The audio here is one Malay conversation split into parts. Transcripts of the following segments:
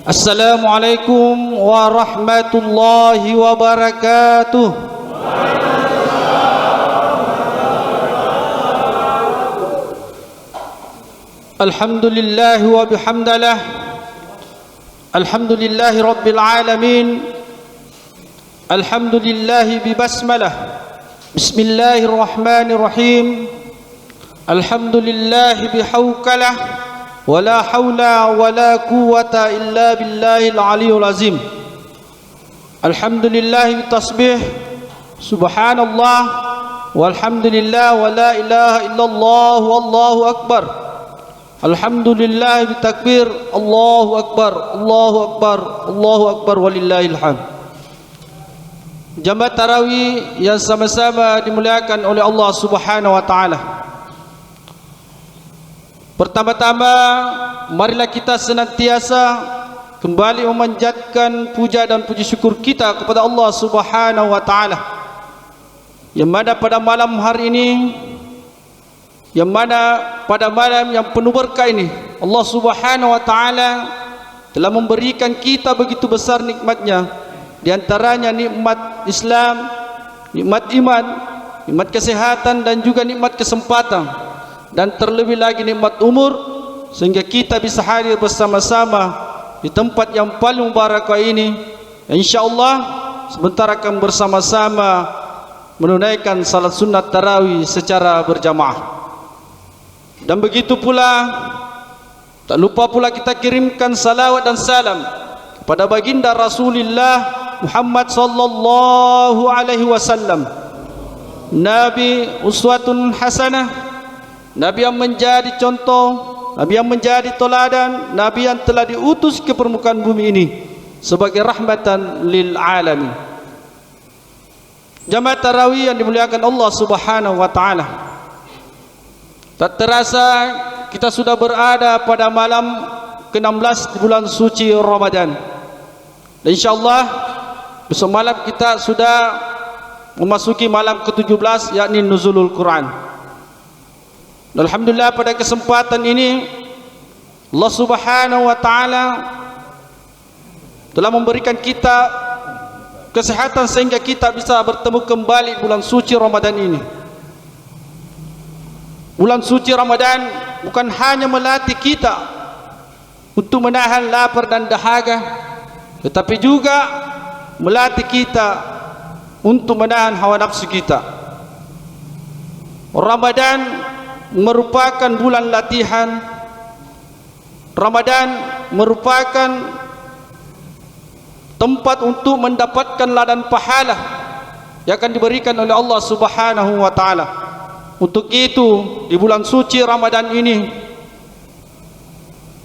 Assalamualaikum warahmatullahi wabarakatuh. Alhamdulillah wa bihamdalah. Alhamdulillahi rabbil alamin. Alhamdulillahi bi basmalah. Bismillahirrahmanirrahim. Alhamdulillahi bi hawkalah. Wala hawla wala quwwata illa billahil aliyul azim. Alhamdulillahi bitasbih. Subhanallah walhamdulillah wa la ilaha illallah wallahu akbar. Alhamdulillah bitakbir. Allahu akbar, Allahu akbar, Allahu akbar walillahil hamd. Jamaah tarawih yang sama-sama dimuliakan oleh Allah Subhanahu wa taala. Pertama-tama, marilah kita senantiasa kembali memanjatkan puja dan puji syukur kita kepada Allah Subhanahu wa taala. Yang mana pada malam hari ini, yang mana pada malam yang penuh berkah ini, Allah Subhanahu wa taala telah memberikan kita begitu besar nikmatnya. Di antaranya nikmat Islam, nikmat iman, nikmat kesehatan dan juga nikmat kesempatan. Dan terlebih lagi nikmat umur, sehingga kita bisa hadir bersama-sama di tempat yang paling mubarakah ini. InsyaAllah sebentar akan bersama-sama menunaikan salat sunat tarawih secara berjamaah. Dan begitu pula, tak lupa pula kita kirimkan salawat dan salam kepada baginda Rasulullah Muhammad sallallahu alaihi wasallam, Nabi uswatun hasanah, Nabi yang menjadi contoh, Nabi yang menjadi teladan, Nabi yang telah diutus ke permukaan bumi ini sebagai rahmatan lil alamin. Jamaah tarawih yang dimuliakan Allah Subhanahu wa taala, tak terasa kita sudah berada pada malam ke-16 di bulan suci Ramadan. Dan insyaallah besok malam kita sudah memasuki malam ke-17, yakni nuzulul Quran. Alhamdulillah, pada kesempatan ini Allah Subhanahu wa taala telah memberikan kita kesehatan sehingga kita bisa bertemu kembali bulan suci Ramadan ini. Bulan suci Ramadan bukan hanya melatih kita untuk menahan lapar dan dahaga, tetapi juga melatih kita untuk menahan hawa nafsu kita. Ramadan merupakan bulan latihan. Ramadan merupakan tempat untuk mendapatkan ladang pahala yang akan diberikan oleh Allah Subhanahu wa taala. Untuk itu, di bulan suci Ramadan ini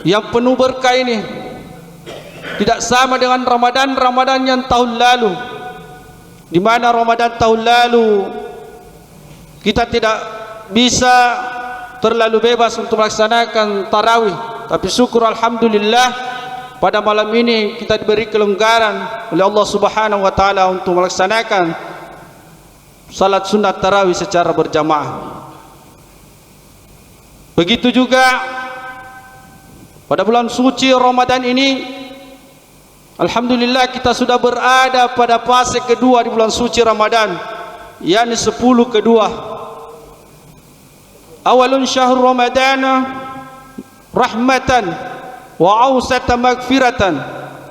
yang penuh berkah ini tidak sama dengan Ramadan yang tahun lalu, di mana Ramadan tahun lalu kita tidak bisa terlalu bebas untuk melaksanakan tarawih. Tapi syukur alhamdulillah, pada malam ini kita diberi kelonggaran oleh Allah Subhanahu wa taala untuk melaksanakan salat sunat tarawih secara berjamaah. Begitu juga pada bulan suci Ramadan ini, alhamdulillah kita sudah berada pada fase kedua di bulan suci Ramadan, yakni 10 kedua. Awalun syahr Ramadana rahmatan wa awsata magfiratan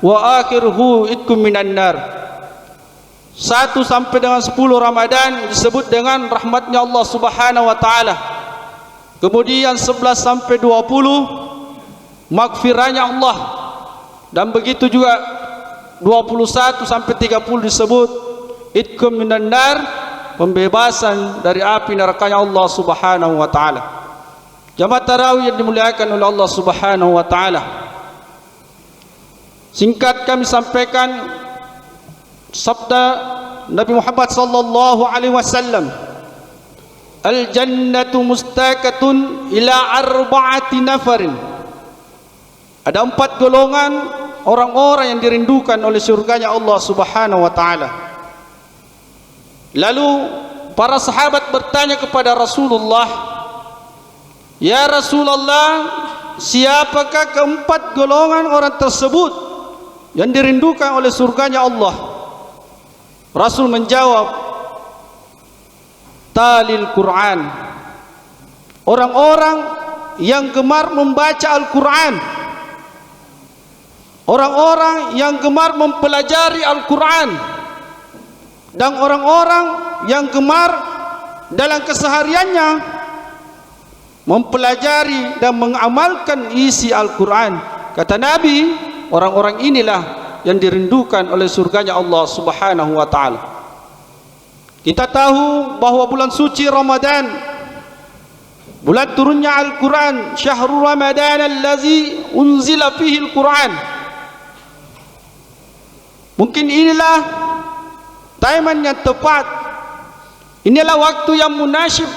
wa akhiruhu itkum minan nar. 1 sampai dengan 10 Ramadan disebut dengan rahmatnya Allah Subhanahu wa taala. Kemudian 11 sampai 20 magfirahnya Allah. Dan begitu juga 21 sampai 30 disebut itkum minan nar, pembebasan dari api nerakanya Allah Subhanahu wa taala. Jamaah tarawih yang dimuliakan oleh Allah Subhanahu wa taala, singkat kami sampaikan sabda Nabi Muhammad sallallahu alaihi wasallam, al jannatu mustaqatun ila arba'ati nafarin. Ada 4 golongan orang-orang yang dirindukan oleh surganya Allah Subhanahu wa taala. Lalu para sahabat bertanya kepada Rasulullah, "Ya Rasulullah, siapakah keempat golongan orang tersebut yang dirindukan oleh surganya Allah? Rasul menjawab, talil Quran, orang-orang yang gemar membaca Al-Quran, orang-orang yang gemar mempelajari Al-Quran, dan orang-orang yang gemar dalam kesehariannya mempelajari dan mengamalkan isi Al-Quran. Kata Nabi, orang-orang inilah yang dirindukan oleh surganya Allah Subhanahu wa ta'ala. Kita tahu bahawa bulan suci Ramadan, bulan turunnya Al-Quran, syahrul Ramadan allazi unzila fihi Al-Quran. Mungkin inilah timing yang tepat, inilah waktu yang munasib,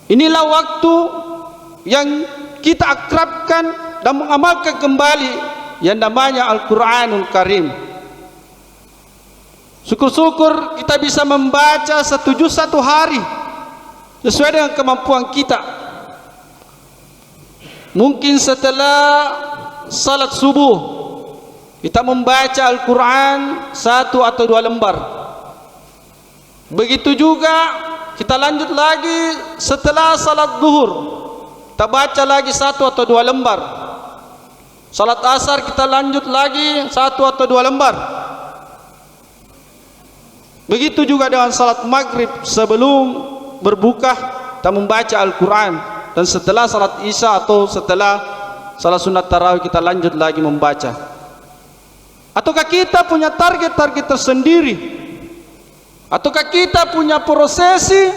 inilah waktu yang kita akrabkan dan mengamalkan kembali yang namanya Al-Quranul Karim. Syukur-syukur kita bisa membaca 1 juz 1 hari sesuai dengan kemampuan kita. Mungkin setelah salat subuh kita membaca Al-Quran 1 atau 2 lembar. Begitu juga kita lanjut lagi setelah salat zuhur, kita baca lagi 1 atau 2 lembar. Salat asar kita lanjut lagi 1 atau 2 lembar. Begitu juga dengan salat maghrib, sebelum berbuka kita membaca Al-Quran, dan setelah salat isya atau setelah salat sunat tarawih kita lanjut lagi membaca. Ataukah kita punya target-target tersendiri? Ataukah kita punya prosesi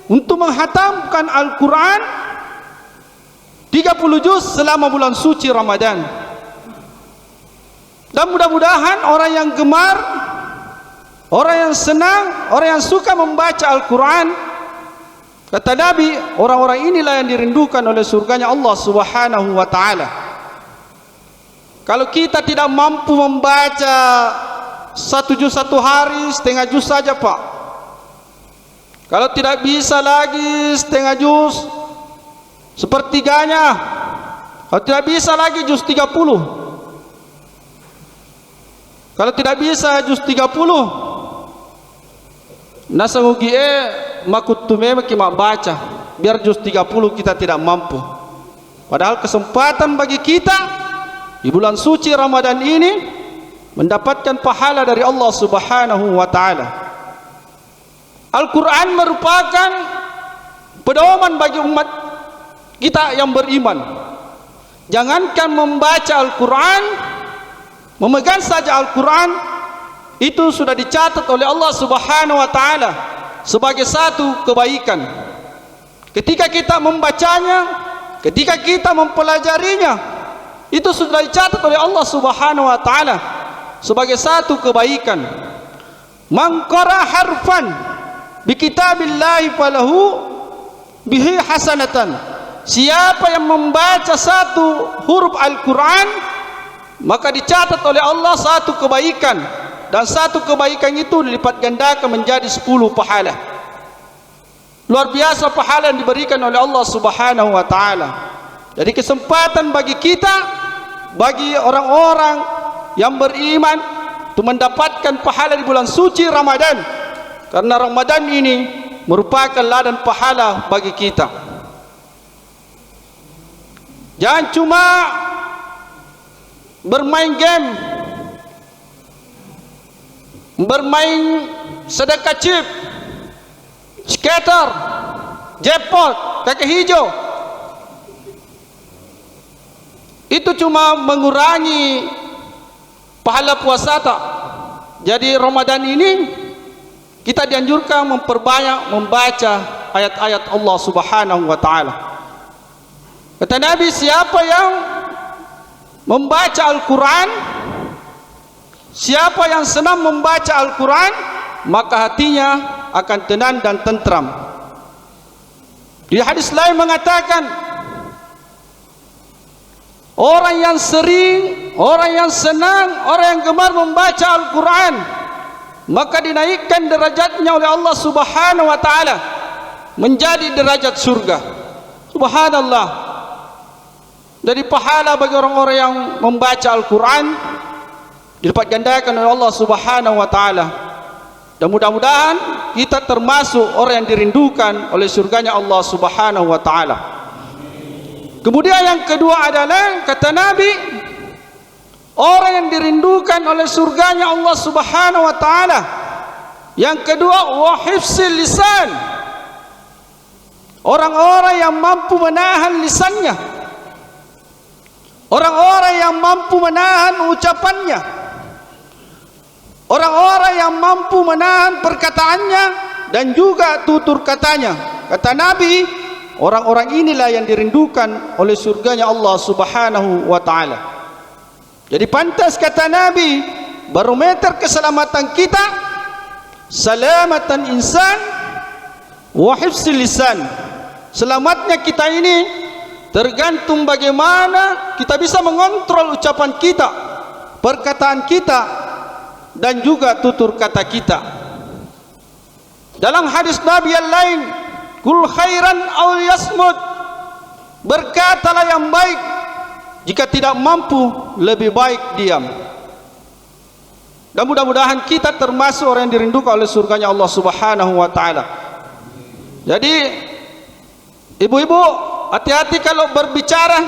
untuk menghatamkan Al-Quran 30 juz selama bulan suci Ramadan? Dan mudah-mudahan orang yang gemar, orang yang senang, orang yang suka membaca Al-Quran, kata Nabi, orang-orang inilah yang dirindukan oleh surganya Allah Subhanahu wa ta'ala. Kalau kita tidak mampu membaca 1 juz 1 hari, setengah juz saja Pak. Kalau tidak bisa lagi setengah juz, sepertiganya. Kalau tidak bisa lagi juz 30. Kalau tidak bisa juz 30, nasa ngugi makutume mak baca, biar juz 30 kita tidak mampu. Padahal kesempatan bagi kita di bulan suci Ramadan ini mendapatkan pahala dari Allah Subhanahu wa ta'ala. Al-Quran merupakan pedoman bagi umat kita yang beriman. Jangankan membaca Al-Quran, memegang saja Al-Quran, itu sudah dicatat oleh Allah Subhanahu wa ta'ala sebagai satu kebaikan. Ketika kita membacanya, ketika kita mempelajarinya, itu sudah dicatat oleh Allah Subhanahu wa ta'ala sebagai satu kebaikan. Man qara harfan bi kitabillahi falahu bihi hasanatan. Siapa yang membaca satu huruf Al-Quran, maka dicatat oleh Allah satu kebaikan, dan satu kebaikan itu dilipat gandakan menjadi 10 pahala. Luar biasa pahala yang diberikan oleh Allah Subhanahu wa ta'ala. Jadi kesempatan bagi kita, bagi orang-orang yang beriman, untuk mendapatkan pahala di bulan suci Ramadan, karena Ramadan ini merupakan ladang pahala bagi kita. Jangan cuma bermain game, bermain sedekah chip, skater, jackpot, kaki hijau. Itu cuma mengurangi pahala puasa tak. Jadi Ramadan ini kita dianjurkan memperbanyak membaca ayat-ayat Allah Subhanahu wa ta'ala. Kata Nabi, siapa yang membaca Al-Quran, siapa yang senang membaca Al-Quran, maka hatinya akan tenang dan tentram. Di hadis lain mengatakan, orang yang sering, orang yang senang, orang yang gemar membaca Al-Quran, maka dinaikkan derajatnya oleh Allah Subhanahu wa ta'ala menjadi derajat surga. Subhanallah. Dari pahala bagi orang-orang yang membaca Al-Quran dilipat gandakan oleh Allah Subhanahu wa taala. Dan mudah-mudahan kita termasuk orang yang dirindukan oleh surganya Allah Subhanahu wa taala. Kemudian yang kedua adalah kata Nabi, orang yang dirindukan oleh surganya Allah Subhanahu wa taala. Yang kedua, wa hifzil lisan. Orang-orang yang mampu menahan lisannya. Orang-orang yang mampu menahan ucapannya. Orang-orang yang mampu menahan perkataannya dan juga tutur katanya. Kata Nabi, orang-orang inilah yang dirindukan oleh surganya Allah Subhanahu wa taala. Jadi pantas kata Nabi, barometer keselamatan kita, salamatan insan wa hifzil lisan. Selamatnya kita ini tergantung bagaimana kita bisa mengontrol ucapan kita, perkataan kita, dan juga tutur kata kita. Dalam hadis Nabi yang lain, kul khairan aw yasmut, berkatalah yang baik, jika tidak mampu lebih baik diam. Dan mudah-mudahan kita termasuk orang yang dirindukan oleh surganya Allah Subhanahu wa taala. Jadi ibu-ibu, hati-hati kalau berbicara,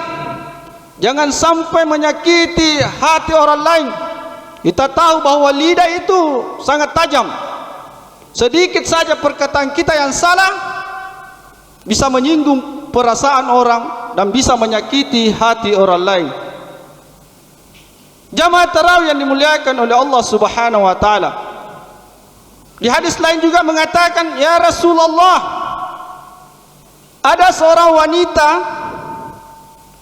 jangan sampai menyakiti hati orang lain. Kita tahu bahwa lidah itu sangat tajam. Sedikit saja perkataan kita yang salah bisa menyinggung perasaan orang dan bisa menyakiti hati orang lain. Jamaah tarawih yang dimuliakan oleh Allah Subhanahu wa taala. Di hadis lain juga mengatakan, ya Rasulullah, ada seorang wanita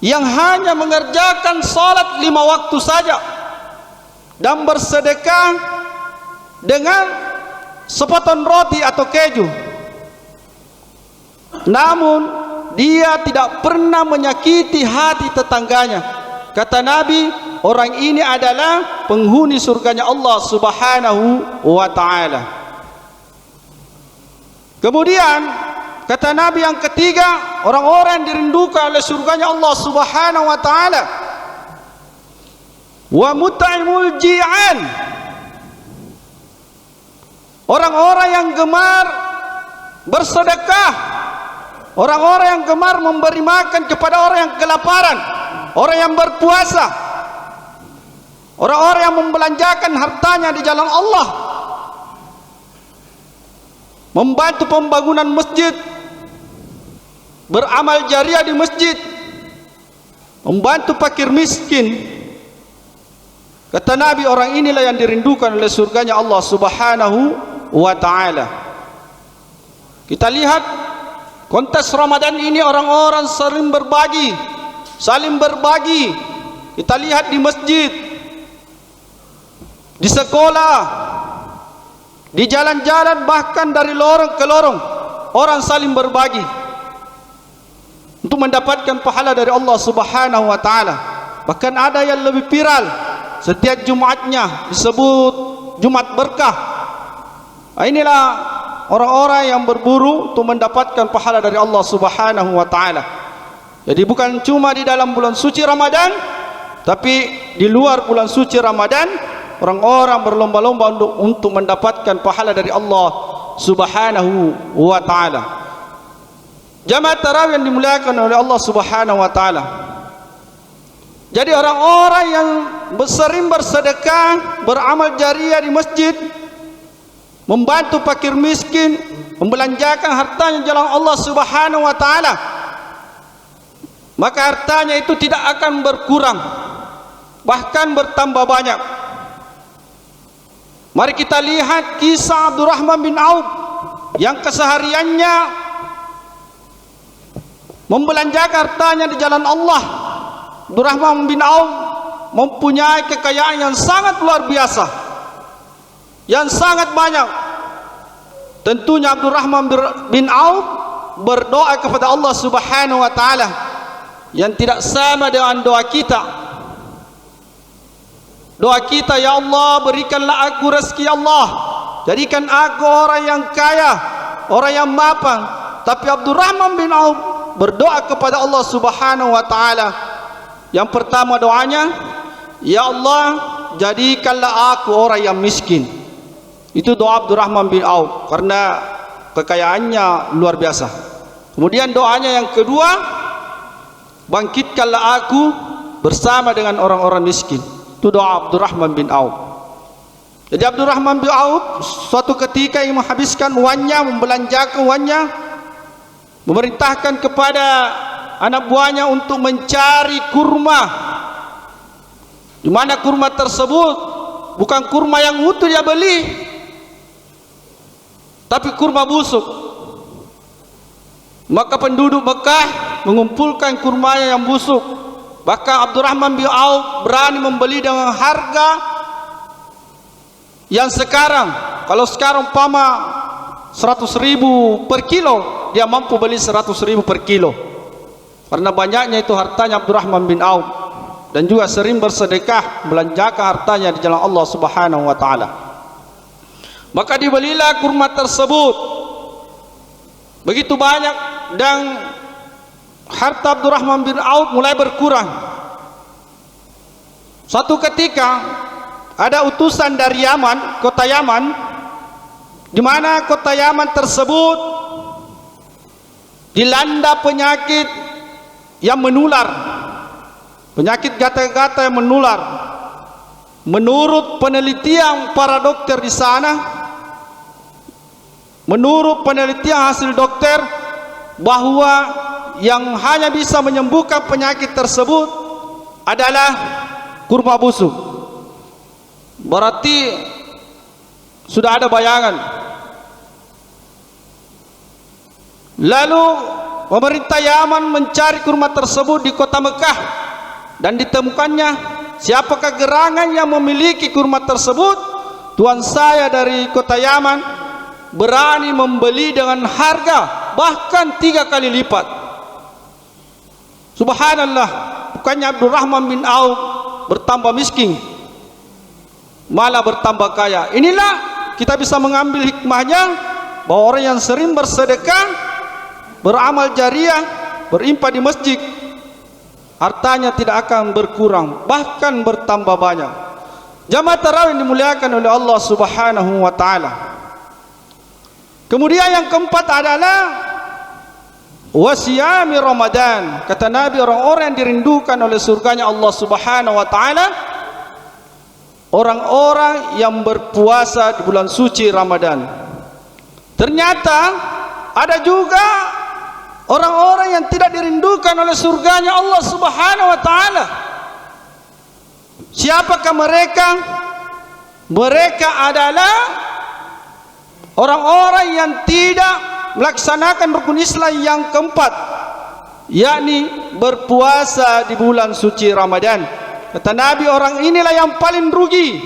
yang hanya mengerjakan salat 5 waktu saja dan bersedekah dengan sepotong roti atau keju, namun dia tidak pernah menyakiti hati tetangganya. Kata Nabi, orang ini adalah penghuni surganya Allah Subhanahu wa taala. Kemudian kata Nabi yang ketiga, orang-orang yang dirindukan oleh surganya Allah Subhanahu wa taala, wa mut'imul ji'an, orang-orang yang gemar bersedekah, orang-orang yang gemar memberi makan kepada orang yang kelaparan, orang yang berpuasa, orang-orang yang membelanjakan hartanya di jalan Allah, membantu pembangunan masjid, beramal jariah di masjid, membantu fakir miskin. Kata Nabi, orang inilah yang dirindukan oleh surganya Allah Subhanahu wa taala. Kita lihat kontes Ramadan ini, orang-orang saling berbagi, saling berbagi. Kita lihat di masjid, di sekolah, di jalan-jalan, bahkan dari lorong ke lorong, orang saling berbagi untuk mendapatkan pahala dari Allah Subhanahu wa taala. Bahkan ada yang lebih viral, setiap Jumatnya disebut Jumat berkah. Inilah orang-orang yang berburu untuk mendapatkan pahala dari Allah Subhanahu wa taala. Jadi bukan cuma di dalam bulan suci Ramadan, tapi di luar bulan suci Ramadan, orang-orang berlomba-lomba untuk mendapatkan pahala dari Allah Subhanahu wa taala. Jamaah tarawih yang dimuliakan oleh Allah Subhanahu wa taala. Jadi orang-orang yang sering bersedekah, beramal jariah di masjid, membantu fakir miskin, membelanjakan hartanya jalan Allah Subhanahu wa taala, maka hartanya itu tidak akan berkurang, bahkan bertambah banyak. Mari kita lihat kisah Abdurrahman bin Auf yang kesehariannya membelanjakan hartanya di jalan Allah. Abdurrahman bin Auf mempunyai kekayaan yang sangat luar biasa, yang sangat banyak. Tentunya Abdurrahman bin Auf berdoa kepada Allah Subhanahu wa taala yang tidak sama dengan doa kita. Doa kita, ya Allah, berikanlah aku rezeki, Allah, jadikan aku orang yang kaya, orang yang mapan. Tapi Abdurrahman bin Auf berdoa kepada Allah Subhanahu wa taala. Yang pertama doanya, ya Allah, jadikanlah aku orang yang miskin. Itu doa Abdurrahman bin Auf karena kekayaannya luar biasa. Kemudian doanya yang kedua, bangkitkanlah aku bersama dengan orang-orang miskin. Itu doa Abdurrahman bin Auf. Jadi Abdurrahman bin Auf suatu ketika yang menghabiskan uangnya, membelanjakan uangnya, memerintahkan kepada anak buahnya untuk mencari kurma. Di mana kurma tersebut bukan kurma yang utuh dia beli, tapi kurma busuk. Maka penduduk Mekah mengumpulkan kurmanya yang busuk. Bahkan Abdurrahman bin Auf berani membeli dengan harga yang sekarang, kalau sekarang umpama 100.000 per kilo, dia mampu beli 100.000 per kilo. Karena banyaknya itu hartanya Abdurrahman bin Auf, dan juga sering bersedekah belanjakan hartanya di jalan Allah Subhanahu wa taala. Maka dibelilah kurma tersebut begitu banyak, dan harta Abdurrahman bin Auf mulai berkurang. Suatu ketika ada utusan dari Yaman, kota Yaman, di mana kota Yaman tersebut dilanda penyakit yang menular, penyakit gatal-gatal yang menular. Menurut penelitian para dokter di sana, menurut penelitian hasil dokter, bahwa yang hanya bisa menyembuhkan penyakit tersebut adalah kurma busuk. Berarti sudah ada bayangan. Lalu pemerintah Yaman mencari kurma tersebut di kota Mekah, dan ditemukannya. Siapakah gerangan yang memiliki kurma tersebut? Tuan saya dari kota Yaman berani membeli dengan harga bahkan 3 kali lipat. Subhanallah, bukannya Abdurrahman bin Auf bertambah miskin, malah bertambah kaya. Inilah kita bisa mengambil hikmahnya, bahwa orang yang sering bersedekah, beramal jariah, berinfak di masjid, hartanya tidak akan berkurang, bahkan bertambah banyak. Jamaah tarawih yang dimuliakan oleh Allah Subhanahu wa taala. Kemudian yang keempat adalah wasiyami Ramadan. Kata Nabi, orang-orang yang dirindukan oleh surganya Allah Subhanahu wa taala, orang-orang yang berpuasa di bulan suci Ramadan. Ternyata ada juga orang-orang yang tidak dirindukan oleh surganya Allah Subhanahu wa taala. Siapakah mereka? Mereka adalah orang-orang yang tidak melaksanakan rukun Islam yang keempat, yakni berpuasa di bulan suci Ramadan. Kata Nabi, orang inilah yang paling rugi.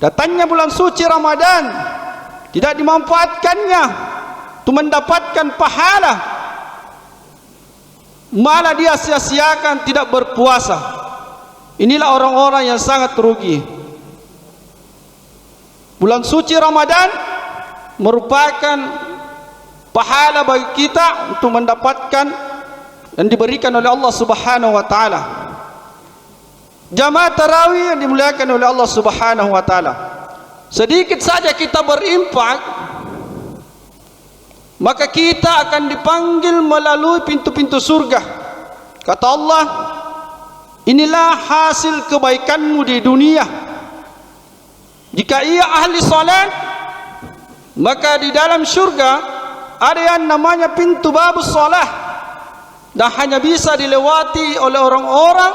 Datangnya bulan suci Ramadan, tidak dimanfaatkannya untuk mendapatkan pahala, malah dia sia-siakan tidak berpuasa. Inilah orang-orang yang sangat rugi. Bulan suci Ramadan merupakan pahala bagi kita untuk mendapatkan dan diberikan oleh Allah Subhanahu wa taala. Jamaah tarawih yang dimuliakan oleh Allah Subhanahu wa taala, sedikit saja kita berinfak, maka kita akan dipanggil melalui pintu-pintu surga. Kata Allah, inilah hasil kebaikanmu di dunia. Jika ia ahli salat, maka di dalam surga ada yang namanya pintu babus salah, dan hanya bisa dilewati oleh orang-orang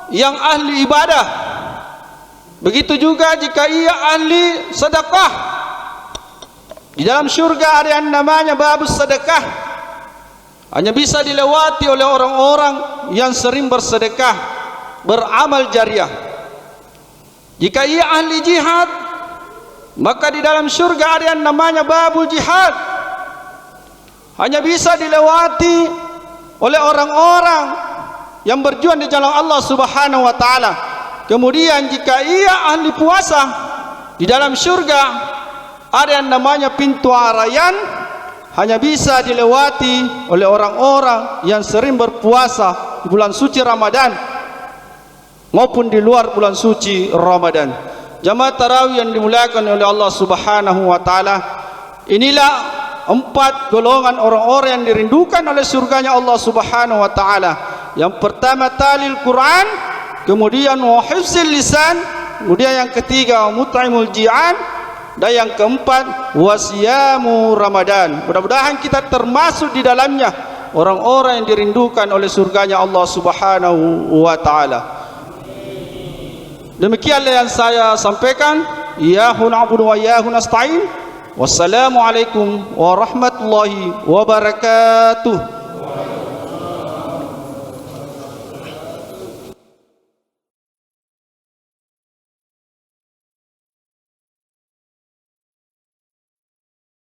yang ahli ibadah. Begitu juga jika ia ahli sedekah, di dalam surga ada yang namanya babus sedekah, hanya bisa dilewati oleh orang-orang yang sering bersedekah, beramal jariah. Jika ia ahli jihad, maka di dalam surga ada yang namanya babul jihad, hanya bisa dilewati oleh orang-orang yang berjuang di jalan Allah Subhanahu wa taala. Kemudian jika ia ahli puasa, di dalam surga ada yang namanya pintu Ar-Rayyan, hanya bisa dilewati oleh orang-orang yang sering berpuasa di bulan suci Ramadan. maupun di luar bulan suci Ramadan. Jamaah tarawih yang dimuliakan oleh Allah Subhanahu wa taala, inilah 4 golongan orang-orang yang dirindukan oleh surganya Allah Subhanahu wa taala. Yang pertama talil Quran, kemudian wa hifzil lisan, kemudian yang ketiga mut'imul ji'an, dan yang keempat wasiyamu Ramadan. Mudah-mudahan kita termasuk di dalamnya orang-orang yang dirindukan oleh surganya Allah Subhanahu wa taala. Demikianlah yang saya sampaikan. Iyyahu na'budu wa iyyahu nasta'in. Wassalamualaikum warahmatullahi wabarakatuh.